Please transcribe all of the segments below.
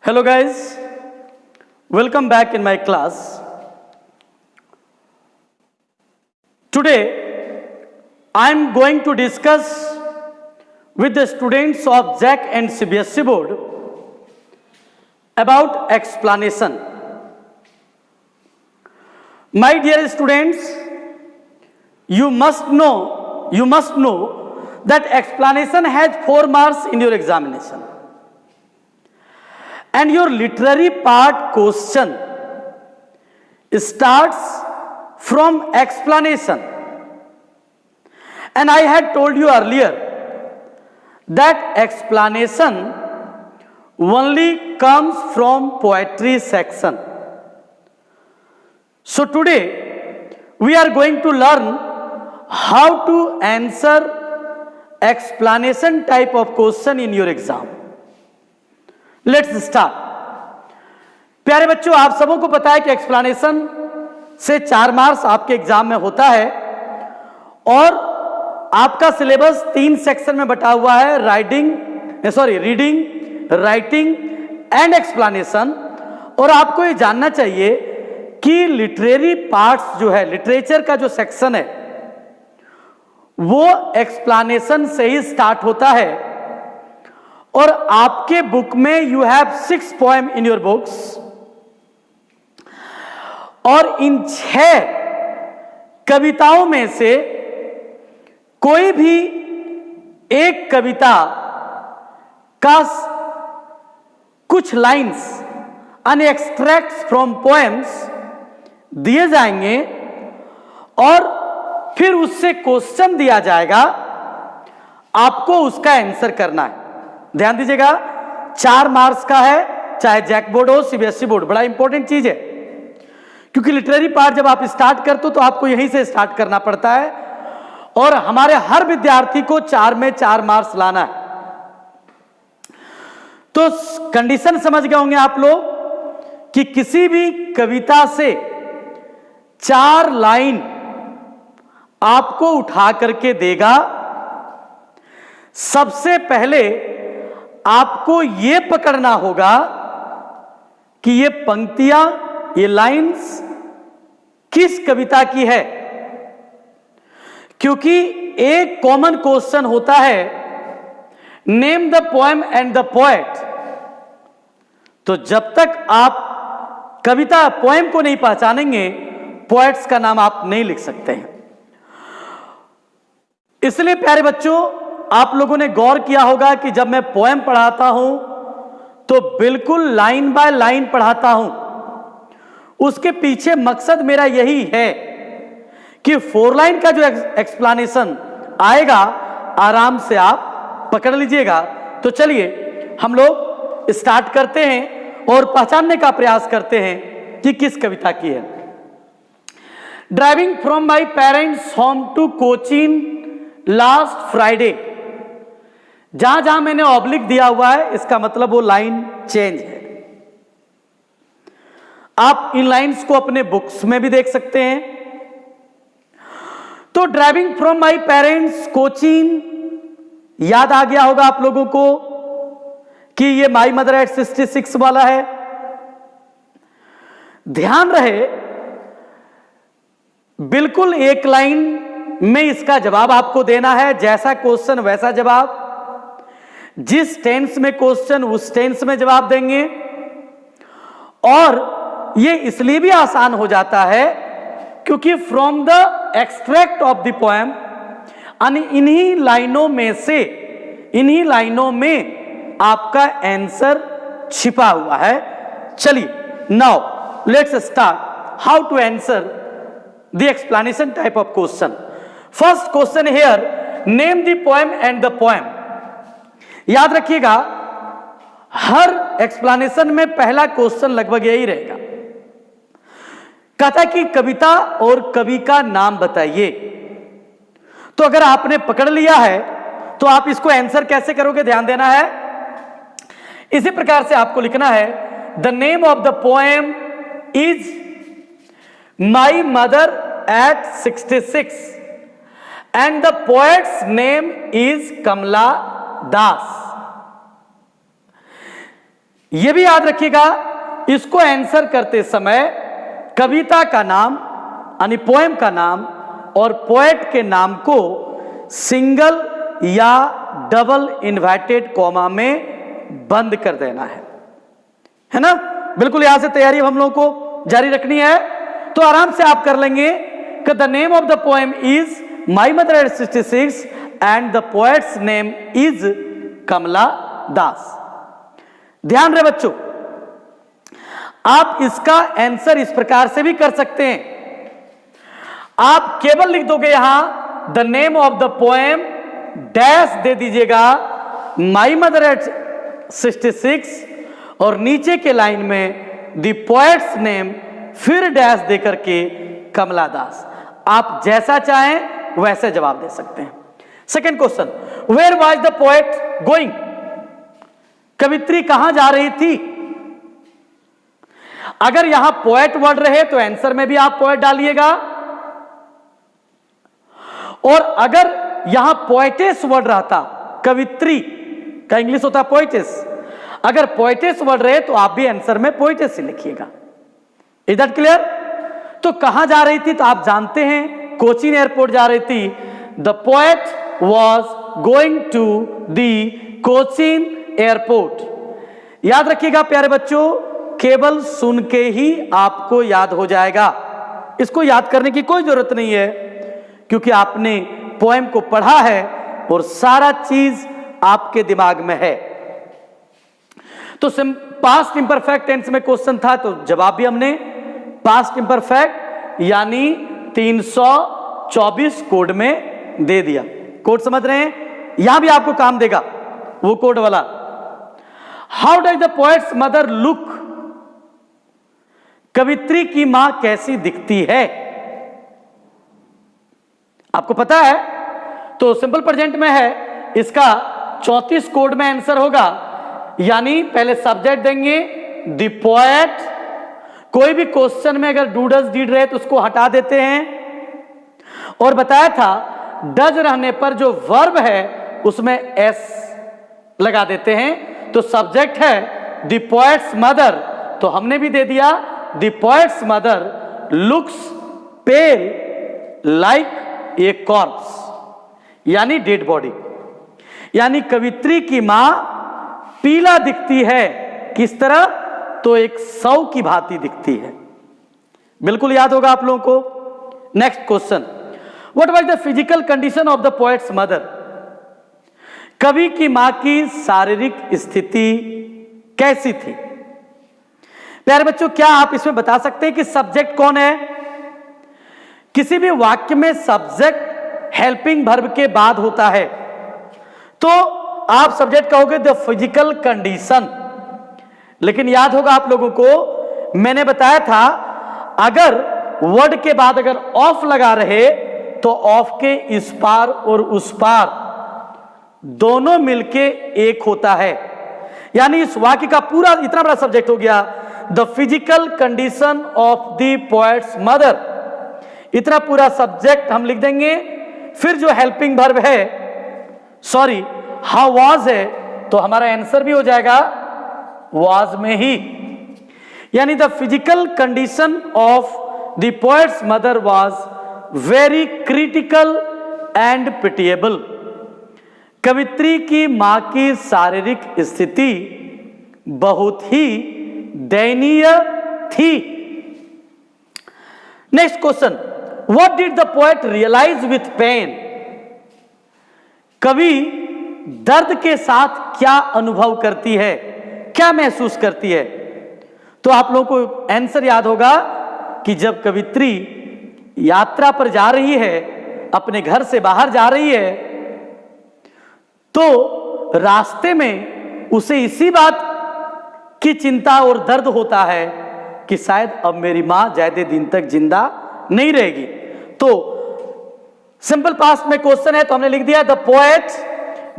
Hello guys, welcome back in my class. Today I am going to discuss with the students of JAC and CBSE board about explanation. My dear students, you must know that explanation has 4 marks in your examination. And your literary part question starts from explanation. And I had told you earlier that explanation only comes from poetry section. So today we are going to learn how to answer explanation type of question in your exam. Let's start. प्यारे बच्चों, आप सबों को पता है कि explanation से 4 marks आपके एग्जाम में होता है और आपका सिलेबस 3 सेक्शन में बटा हुआ है, रीडिंग, राइटिंग एंड एक्सप्लेनेशन। और आपको ये जानना चाहिए कि लिटरेरी पार्ट्स जो है, लिटरेचर का जो सेक्शन है वो एक्सप्लेनेशन से ही स्टार्ट होता है। और आपके बुक में you have 6 poem in your books और इन 6 कविताओं में से कोई भी एक कविता का कुछ lines and extracts from poems दिए जाएंगे और फिर उससे क्वेश्चन दिया जाएगा, आपको उसका आंसर करना है। ध्यान दीजिएगा, 4 मार्क्स का है, चाहे जैक बोर्ड हो सीबीएसई बोर्ड। बड़ा इंपॉर्टेंट चीज है क्योंकि लिटरेरी पार्ट जब आप स्टार्ट करते हो तो आपको यहीं से स्टार्ट करना पड़ता है और हमारे हर विद्यार्थी को 4 में 4 मार्क्स लाना है। तो कंडीशन समझ गए होंगे आप लोग कि किसी भी कविता से 4 लाइन आपको उठा करके देगा। सबसे पहले आपको यह पकड़ना होगा कि ये पंक्तियां, ये लाइंस किस कविता की है, क्योंकि एक कॉमन क्वेश्चन होता है name the poem and the poet. तो जब तक आप कविता पोएम को नहीं पहचानेंगे, पोएट्स का नाम आप नहीं लिख सकते हैं। इसलिए प्यारे बच्चों, आप लोगों ने गौर किया होगा कि जब मैं पोएम पढ़ाता हूं तो बिल्कुल लाइन बाय लाइन पढ़ाता हूं। उसके पीछे मकसद मेरा यही है कि 4 लाइन का जो एक्सप्लेनेशन आएगा आराम से आप पकड़ लीजिएगा। तो चलिए हम लोग स्टार्ट करते हैं और पहचानने का प्रयास करते हैं कि किस कविता की है। Driving from my parents home to Cochin last Friday. जहां जहां मैंने ऑब्लिक दिया हुआ है इसका मतलब वो लाइन चेंज है। आप इन लाइंस को अपने बुक्स में भी देख सकते हैं। तो driving from my parents Cochin, याद आ गया होगा आप लोगों को कि ये माई मदर एट 66 वाला है। ध्यान रहे, बिल्कुल एक लाइन में इसका जवाब आपको देना है। जैसा क्वेश्चन वैसा जवाब, जिस टेंस में क्वेश्चन उस टेंस में जवाब देंगे। और ये इसलिए भी आसान हो जाता है क्योंकि from the extract of the poem, इन्हीं लाइनों में आपका आंसर छिपा हुआ है। चलिए now let's start how to answer the explanation type of question. First question here, name the poem and the poem. याद रखिएगा, हर एक्सप्लेनेशन में पहला क्वेश्चन लगभग यही रहेगा। कहता कि कविता और कवि का नाम बताइए। तो अगर आपने पकड़ लिया है तो आप इसको आंसर कैसे करोगे, ध्यान देना है। इसी प्रकार से आपको लिखना है, the name of the poem is my mother at 66 and the poet's name is Kamala Das. यह भी याद रखिएगा, इसको आंसर करते समय कविता का नाम यानी पोएम का नाम और पोएट के नाम को सिंगल या डबल इन्वर्टेड कॉमा में बंद कर देना है ना। बिल्कुल यहां से तैयारी हम लोगों को जारी रखनी है, तो आराम से आप कर लेंगे कि the name of the poem is my mother at 66 and the poet's name is Kamala Das. ध्यान रहे बच्चों, आप इसका आंसर इस प्रकार से भी कर सकते हैं। आप केवल लिख दोगे यहां the name of the poem dash दे दीजिएगा माई मदर एट 66 और नीचे के लाइन में द पोएट्स नेम फिर डैश दे करके कमला दास। आप जैसा चाहें वैसे जवाब दे सकते हैं। Second question, where was the poet going? कवित्री कहां जा रही थी? अगर यहां पोएट वर्ड रहे तो आंसर में भी आप पोएट डालिएगा, और अगर यहां पोएटेस वर्ड रहता, कवित्री का इंग्लिश होता पोएटेस, अगर पोएटेस वर्ड रहे तो आप भी आंसर में पोएटेस ही लिखिएगा। Is that clear? तो कहां जा रही थी? तो आप जानते हैं कोचीन एयरपोर्ट जा रही थी। The poet was going to the Cochin airport. याद रखिएगा प्यारे बच्चों, केवल सुन के ही आपको याद हो जाएगा, इसको याद करने की कोई जरूरत नहीं है, क्योंकि आपने पोएम को पढ़ा है और सारा चीज आपके दिमाग में है। तो पास्ट इंपरफेक्ट टेंस में क्वेश्चन था, तो जवाब भी हमने पास्ट इंपरफेक्ट यानी 324 कोड में दे दिया। कोड समझ रहे हैं? यहां भी आपको काम देगा वो कोड वाला। How does the poet's mother look? कवित्री की मां कैसी दिखती है? आपको पता है, तो सिंपल प्रेजेंट में है, इसका 34 कोड में आंसर होगा। यानी पहले सब्जेक्ट देंगे द पोएट, कोई भी क्वेश्चन में अगर डू डज डीड रहे तो उसको हटा देते हैं, और बताया था डज रहने पर जो वर्ब है उसमें एस लगा देते हैं। तो सब्जेक्ट है द पोएट्स मदर, तो हमने भी दे दिया the poet's mother looks pale like a corpse, यानी डेड बॉडी। यानी कवित्री की मां पीला दिखती है। किस तरह? तो एक शव की भांति दिखती है। बिल्कुल याद होगा आप लोगों को। Next question, what was the physical condition of the poet's mother? कवि की मां की शारीरिक स्थिति कैसी थी? प्यारे बच्चों, क्या आप इसमें बता सकते हैं कि सब्जेक्ट कौन है? किसी भी वाक्य में सब्जेक्ट हेल्पिंग वर्ब के बाद होता है, तो आप सब्जेक्ट कहोगे द फिजिकल कंडीशन। लेकिन याद होगा आप लोगों को, मैंने बताया था अगर वर्ड के बाद अगर ऑफ लगा रहे तो ऑफ के इस पार और उस पार दोनों मिलके एक होता है। यानी इस वाक्य का पूरा इतना बड़ा सब्जेक्ट हो गया the physical condition of the poet's mother. इतना पूरा सब्जेक्ट हम लिख देंगे। फिर जो हेल्पिंग वर्ब है, सॉरी हाउ वाज है, तो हमारा आंसर भी हो जाएगा वाज में ही। यानी the physical condition of the poet's mother was very critical and pitiable. कवित्री की मां की शारीरिक स्थिति बहुत ही दयनीय थी। Next question, what did the poet realise with pain? कवि दर्द के साथ क्या अनुभव करती है, क्या महसूस करती है? तो आप लोगों को आंसर याद होगा कि जब कवित्री यात्रा पर जा रही है, अपने घर से बाहर जा रही है, तो रास्ते में उसे इसी बात की चिंता और दर्द होता है कि शायद अब मेरी मां ज्यादा दिन तक जिंदा नहीं रहेगी। तो सिंपल पास्ट में क्वेश्चन है, तो हमने लिख दिया द पोएट,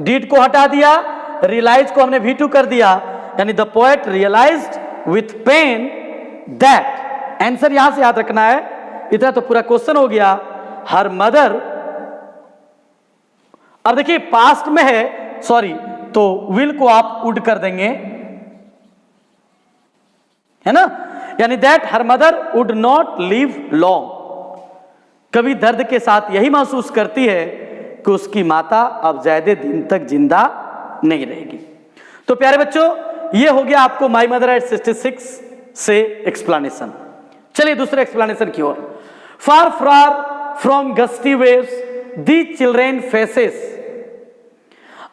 डीड को हटा दिया, रियलाइज को हमने V2 कर दिया, यानी the poet realized with pain that. Answer यहां से याद रखना है। इतना तो पूरा क्वेश्चन हो गया। हर मदर, अब देखिए पास्ट में है, सॉरी, तो विल को आप वुड कर देंगे, है ना, यानी that her mother would not live long. कवि दर्द के साथ यही महसूस करती है कि उसकी माता अब ज्यादा दिन तक जिंदा नहीं रहेगी। तो प्यारे बच्चों, ये हो गया आपको माई मदर एट 66 से एक्सप्लेनेशन। चलिए दूसरे एक्सप्लेनेशन की ओर। Far far from gusty waves the children faces.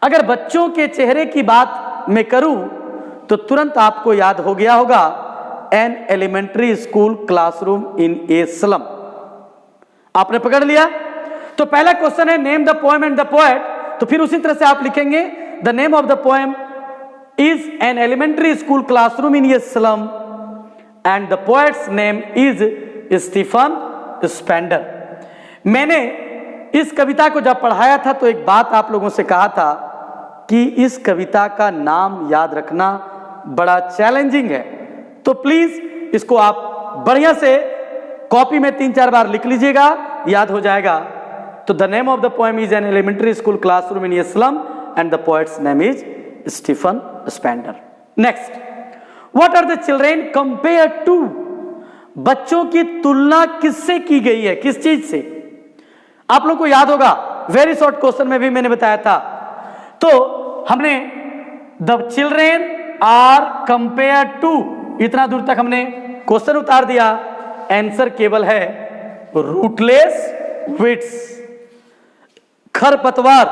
अगर बच्चों के चेहरे की बात मैं करूं तो तुरंत आपको याद हो गया होगा an elementary school classroom in a slum. आपने पकड़ लिया। तो पहला क्वेश्चन है name the poem and the poet. तो फिर उसी तरह से आप लिखेंगे the name of the poem is an elementary school classroom in a slum and the poet's name is Stephen Spender. मैंने इस कविता को जब पढ़ाया था तो एक बात आप लोगों से कहा था कि इस कविता का नाम याद रखना बड़ा चैलेंजिंग है, तो प्लीज इसको आप बढ़िया से कॉपी में 3-4 बार लिख लीजिएगा, याद हो जाएगा। तो the name of the poem is an elementary school classroom in a slum and the poet's name is Stephen Spender. Next, what are the children compare to. बच्चों की तुलना किससे की गई है, किस चीज से? आप लोग को याद होगा, वेरी शॉर्ट क्वेश्चन में भी मैंने बताया था। तो हमने the children are compare to, इतना दूर तक हमने क्वेश्चन उतार दिया। आंसर केवल है रूटलेस वीड्स, खरपतवार,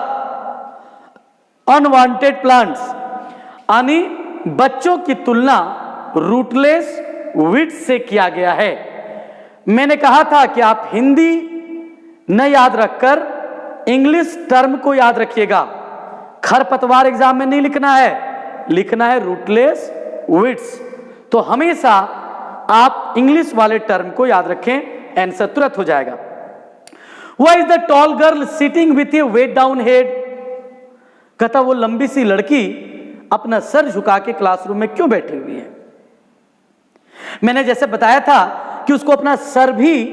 अनवांटेड प्लांट्स, यानी बच्चों की तुलना रूटलेस वीड्स से किया गया है। मैंने कहा था कि आप हिंदी न याद रखकर इंग्लिश टर्म को याद रखिएगा। खरपतवार एग्जाम में नहीं लिखना है, लिखना है रूटलेस वीड्स। तो हमेशा आप इंग्लिश वाले टर्म को याद रखें, आंसर तुरंत हो जाएगा। Why is the tall girl sitting with a weight down head. कहता वो लंबी सी लड़की अपना सर झुका के क्लासरूम में क्यों बैठी हुई है? मैंने जैसे बताया था कि उसको अपना सर भी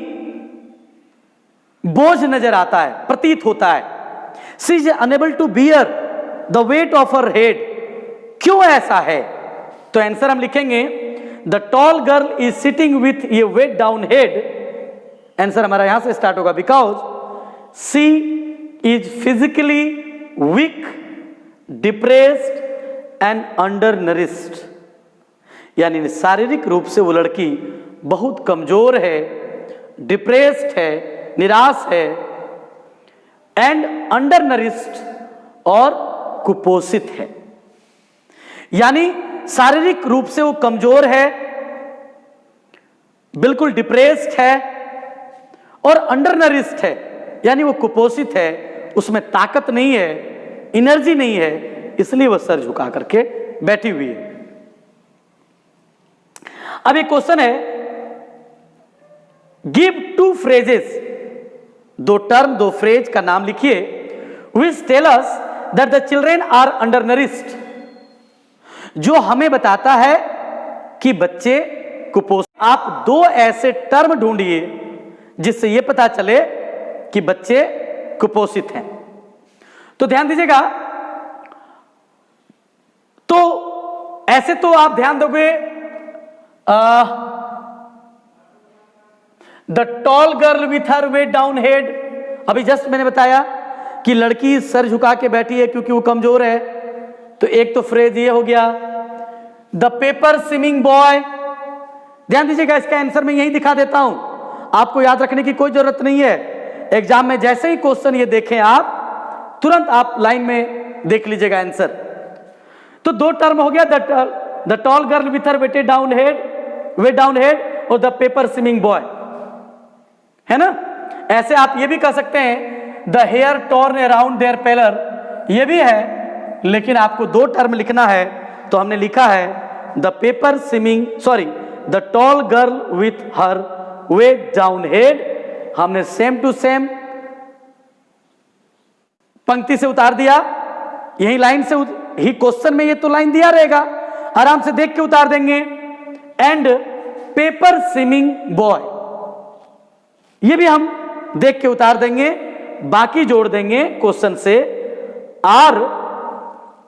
बोझ नजर आता है, प्रतीत होता है। She is unable to bear the weight of her head. क्यों ऐसा है? तो आंसर हम लिखेंगे the tall girl is sitting with a weight down head. Answer हमारा यहां से स्टार्ट होगा because she is physically weak, depressed and undernourished. यानी शारीरिक रूप से वो लड़की बहुत कमजोर है, डिप्रेस्ड है, निराश है, एंड अंडर नरिस्ड और कुपोषित है। यानी शारीरिक रूप से वो कमजोर है, बिल्कुल डिप्रेस्ड है और अंडर नरिस्ड है, यानी वो कुपोषित है, उसमें ताकत नहीं है, एनर्जी नहीं है, इसलिए वो सर झुका करके बैठी हुई है। अब एक क्वेश्चन है, गिव 2 फ्रेजेस, 2 टर्म 2 फ्रेज का नाम लिखिए, which tell us that the children are undernourished, जो हमें बताता है कि बच्चे कुपोषित। आप 2 ऐसे टर्म ढूंढिए जिससे यह पता चले कि बच्चे कुपोषित हैं। तो ध्यान दीजिएगा, तो ऐसे तो आप ध्यान दोगे the tall girl with her wait down head, अभी जस्ट मैंने बताया कि लड़की सर झुका के बैठी है क्योंकि वो कमजोर है, तो एक तो फ्रेज ये हो गया। द पेपर स्विमिंग बॉय, ध्यान दीजिएगा, इसका आंसर मैं यही दिखा देता हूं, आपको याद रखने की कोई जरूरत नहीं है। एग्जाम में जैसे ही क्वेश्चन ये देखें आप, तुरंत आप लाइन में देख लीजिएगा आंसर। तो 2 टर्म हो गया, the tall girl with her wait down head और द पेपर स्विमिंग बॉय, है ना। ऐसे आप ये भी कह सकते हैं the hair torn around their pallor, ये भी है, लेकिन आपको 2 टर्म लिखना है, तो हमने लिखा है the paper swimming, sorry, the tall girl with her wait down head. हमने सेम टू सेम पंक्ति से उतार दिया, यही लाइन से ही क्वेश्चन में ये तो लाइन दिया रहेगा, आराम से देख के उतार देंगे। एंड पेपर स्विमिंग बॉय, ये भी हम देख के उतार देंगे, बाकी जोड़ देंगे क्वेश्चन से। Are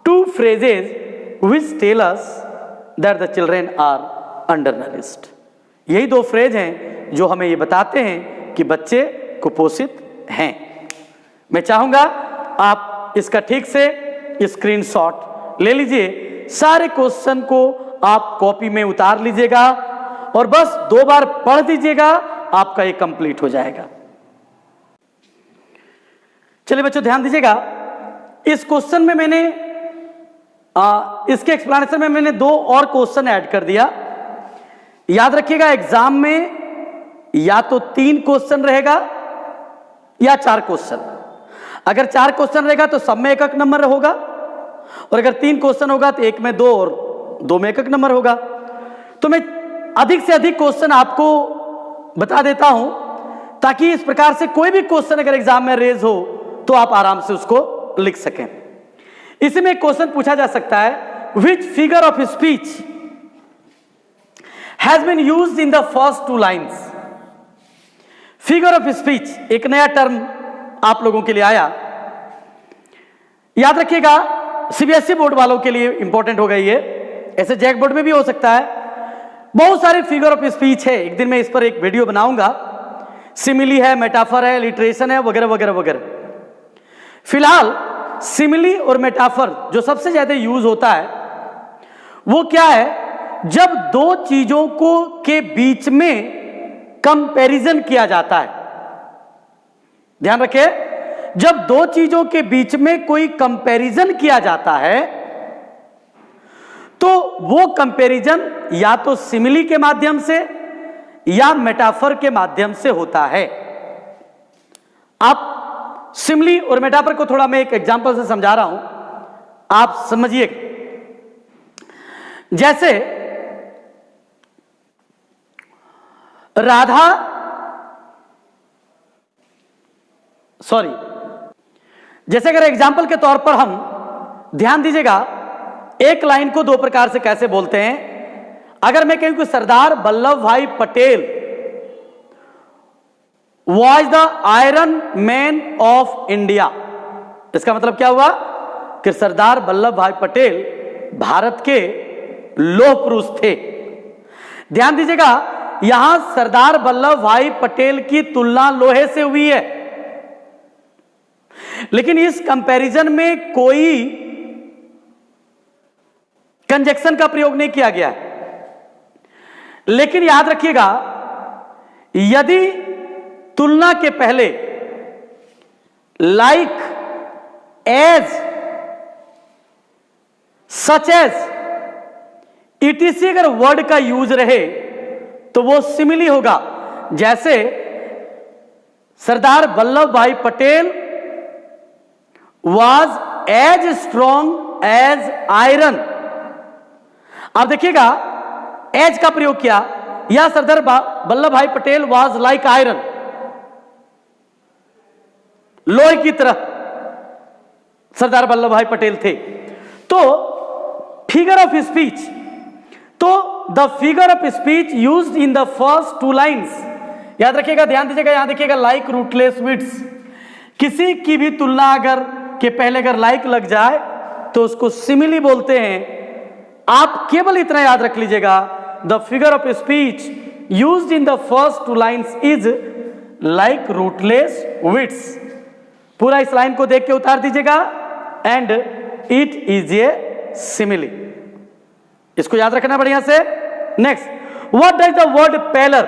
2 phrases which tell us that the children are undernourished. यही दो फ्रेज हैं जो हमें ये बताते हैं कि बच्चे कुपोषित हैं। मैं चाहूंगा आप इसका ठीक से स्क्रीनशॉट ले लीजिए, सारे क्वेश्चन को आप कॉपी में उतार लीजिएगा और बस 2 बार पढ़ दीजिएगा, आपका ये कंप्लीट हो जाएगा। चलिए बच्चों ध्यान दीजिएगा, इस क्वेश्चन में मैंने इसके एक्सप्लेनेशन में मैंने 2 और क्वेश्चन ऐड कर दिया। याद रखिएगा एग्जाम में या तो 3 क्वेश्चन रहेगा या 4 क्वेश्चन। अगर 4 क्वेश्चन रहेगा तो सब में 1-1 नंबर होगा, और अगर 3 क्वेश्चन होगा तो 1 में 2 और 2 में 1-1 नंबर होगा। तो मैं अधिक से अधिक क्वेश्चन आपको बता देता हूं ताकि इस प्रकार से कोई भी क्वेश्चन अगर एग्जाम में रेज हो तो आप आराम से उसको लिख सकें। इसी में एक क्वेश्चन पूछा जा सकता है, which figure of speech has been used in the first 2 lines. Figure of speech एक नया टर्म आप लोगों के लिए आया, याद रखिएगा सीबीएसई बोर्ड वालों के लिए इंपॉर्टेंट हो गई है, ऐसे जैक बोर्ड में भी हो सकता है। बहुत सारे फिगर ऑफ स्पीच है, एक दिन मैं इस पर एक वीडियो बनाऊंगा। सिमिली है, मेटाफर है, लिटरेशन है, वगैरह वगैरह वगैरह। फिलहाल सिमिली और मेटाफर जो सबसे ज्यादा यूज होता है वो क्या है, जब 2 चीजों को के बीच में कंपैरिजन किया जाता है। ध्यान रखिए, जब 2 चीजों के बीच में कोई कंपैरिजन किया जाता है तो वो कंपैरिजन या तो सिमिली के माध्यम से या मेटाफर के माध्यम से होता है। आप सिमिली और मेटाफर को थोड़ा मैं एक एग्जांपल से समझा रहा हूं, आप समझिए। जैसे जैसे अगर एग्जांपल के तौर पर हम ध्यान दीजिएगा, एक लाइन को 2 प्रकार से कैसे बोलते हैं। अगर मैं कहूं कि सरदार Vallabh Bhai Patel was the iron man of India, इसका मतलब क्या हुआ कि सरदार वल्लभ भाई पटेल भारत के लौह पुरुष थे। ध्यान दीजिएगा, यहां सरदार वल्लभ भाई पटेल की तुलना लोहे से हुई है, लेकिन इस कंपैरिजन में कोई कंजक्शन का प्रयोग नहीं किया गया है। लेकिन याद रखिएगा, यदि तुलना के पहले like, as, such as, ETC अगर वर्ड का यूज रहे तो वो सिमिली होगा। जैसे Sardar Vallabh Bhai Patel was as strong as iron. आप देखिएगा एज का प्रयोग किया, या सरदार Vallabh Bhai Patel was like iron, लोहे की तरह सरदार वल्लभ भाई पटेल थे। तो फिगर ऑफ स्पीच, तो the figure of speech used in the first 2 lines, याद रखिएगा, ध्यान दीजिएगा, यहां देखिएगा लाइक, रूटलेस, विड्स। किसी की भी तुलना अगर के पहले अगर लाइक लग जाए तो उसको सिमिली बोलते हैं। आप केवल इतना याद रख लीजिएगा, the figure of speech used in the first 2 lines is like, rootless, weeds. पूरा इस लाइन को देख के उतार दीजिएगा, and it is a simile. इसको याद रखना बढ़िया से। Next, what does the word pallor,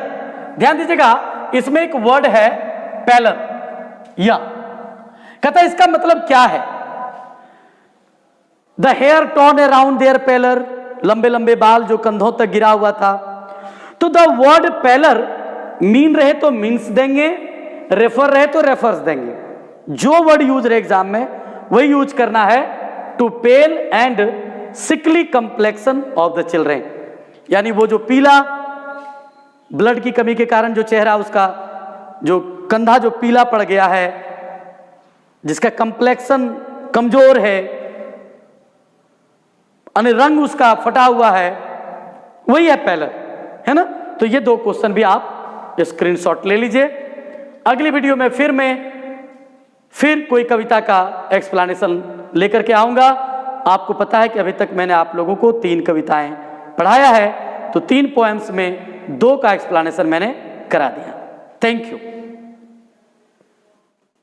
ध्यान दीजिएगा, इसमें एक वर्ड है पेलर, या कहता है इसका मतलब क्या है। The hair torn around their pallor, लंबे लंबे बाल जो कंधों तक गिरा हुआ था। तो द वर्ड पेलर मीन रहे तो मीन्स देंगे, रेफर रहे तो रेफर्स देंगे। जो वर्ड यूज रहे एग्जाम में वही यूज करना है, to pale and sickly complexion of the children, यानी वो जो पीला, ब्लड की कमी के कारण जो चेहरा उसका जो कंधा जो पीला पड़ गया है, जिसका कंप्लेक्शन कमजोर है, यानी रंग उसका फटा हुआ है, वही है पेलर, है ना। तो ये 2 क्वेश्चन भी आप स्क्रीनशॉट ले लीजिए। अगली वीडियो में फिर कोई कविता का एक्सप्लेनेशन लेकर के आऊंगा। आपको पता है कि अभी तक मैंने आप लोगों को 3 कविताएं पढ़ाया है, तो 3 पोएम्स में 2 का एक्सप्लेनेशन मैंने करा दिया। Thank you.